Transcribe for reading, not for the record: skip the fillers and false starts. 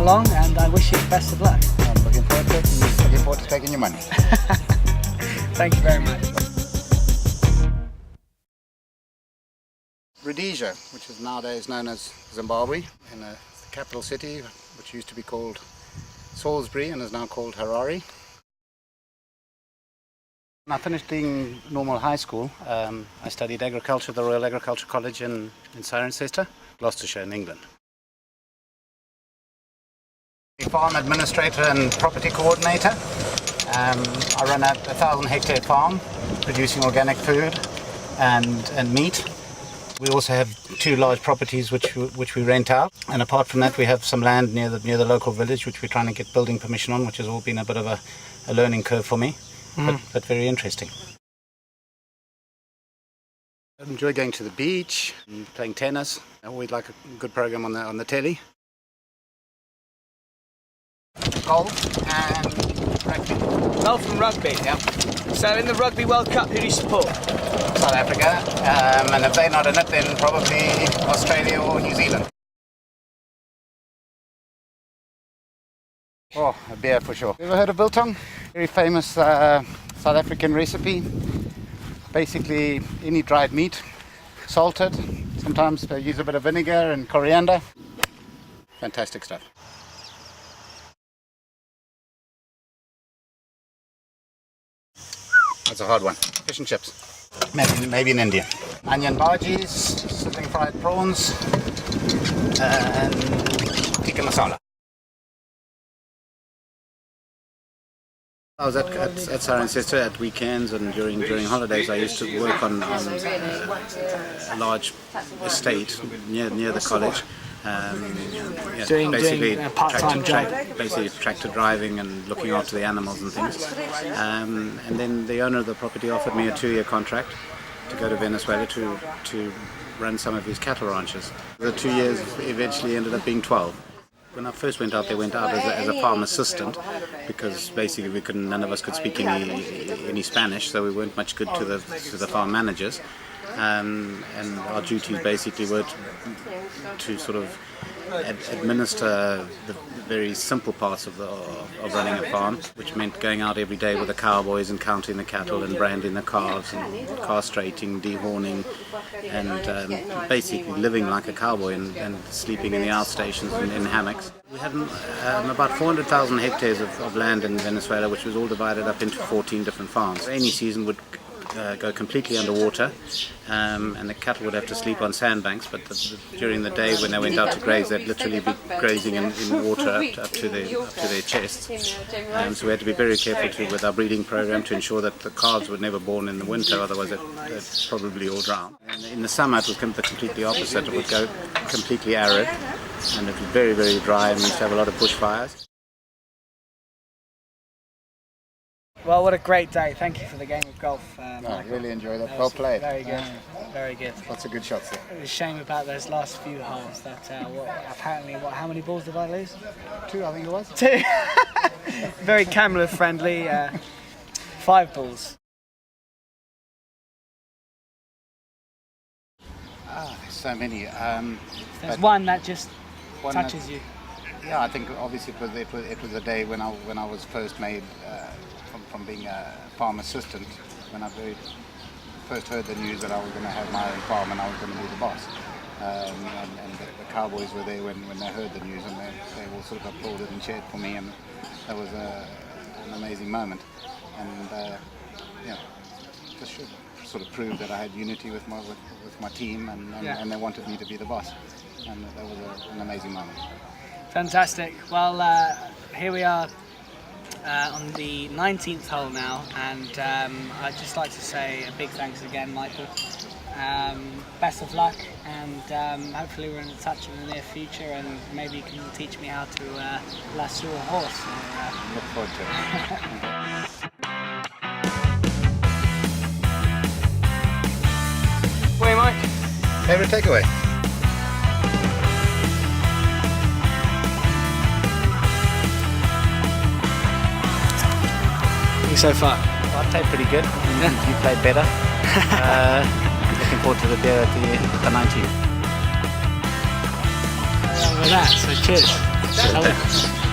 along, and I wish you the best of luck. I'm looking forward to it, and looking forward to taking your money. Thank you very much. Rhodesia, which is nowadays known as Zimbabwe, in the capital city, which used to be called Salisbury and is now called Harare. When I finished doing normal high school, I studied agriculture at the Royal Agricultural College in Cirencester, Gloucestershire in England. Farm administrator and property coordinator. I run a 1,000-hectare farm producing organic food and meat. We also have 2 large properties which we rent out, and apart from that we have some land near the local village which we're trying to get building permission on, which has all been a bit of a learning curve for me, but very interesting. I enjoy going to the beach and playing tennis. I always like a good program on the telly. Golf and rugby. Golf and rugby, yeah. So in the Rugby World Cup, who do you support? South Africa, and if they're not in it, then probably Australia or New Zealand. Oh, a beer for sure. You ever heard of biltong? Very famous South African recipe. Basically, any dried meat, salted. Sometimes they use a bit of vinegar and coriander. Fantastic stuff. That's a hard one. Fish and chips. Maybe in India. Onion bhajis, sizzling fried prawns, and tikka masala. I was at Cirencester at weekends and during holidays. I used to work on a large estate near the college. Doing a part-time job. Basically tractor driving and looking after the animals and things. And then the owner of the property offered me a 2-year contract to go to Venezuela to run some of his cattle ranches. The 2 years eventually ended up being 12. When I first went out, as a farm assistant, because basically none of us could speak any Spanish, so we weren't much good to the farm managers. And our duties basically were to sort of administer the very simple parts of running a farm, which meant going out every day with the cowboys and counting the cattle and branding the calves and castrating, dehorning, and basically living like a cowboy and sleeping in the outstations and in hammocks. We had about 400,000 hectares of land in Venezuela, which was all divided up into 14 different farms. Rainy season would go completely underwater, and the cattle would have to sleep on sandbanks, but during the day when they went out to graze, they'd literally be grazing in water up to their chests. So we had to be very careful with our breeding program to ensure that the calves were never born in the winter, otherwise they'd probably all drown. And in the summer it was completely opposite. It would go completely arid, and it was very, very dry, and we used to have a lot of bushfires. Well, what a great day. Thank you for the game of golf, Michael. I really enjoyed it. Well played. Very good. Very good. Lots of good shots there. It was a shame about those last few holes that how many balls did I lose? 2, I think it was. 2. Very camera friendly. 5 balls. So many. There's one that just touches you. Yeah, I think obviously it was a day when I was first made from being a farm assistant, when I first heard the news that I was going to have my own farm and I was going to be the boss. And the cowboys were there when they heard the news, and they all sort of applauded and cheered for me, and that was an amazing moment. And just sort of proved that I had unity with my team, and they wanted me to be the boss, and that was an amazing moment. Fantastic. Well, here we are on the 19th hole now, and I'd just like to say a big thanks again, Michael. Best of luck, and hopefully we're in touch in the near future, and maybe you can teach me how to lasso a horse. Look forward to it. Wait, Mike. Favorite takeaway? So far? I played pretty good. You played better. Looking forward to the beer at the 19th. With that, so cheers. Cheers.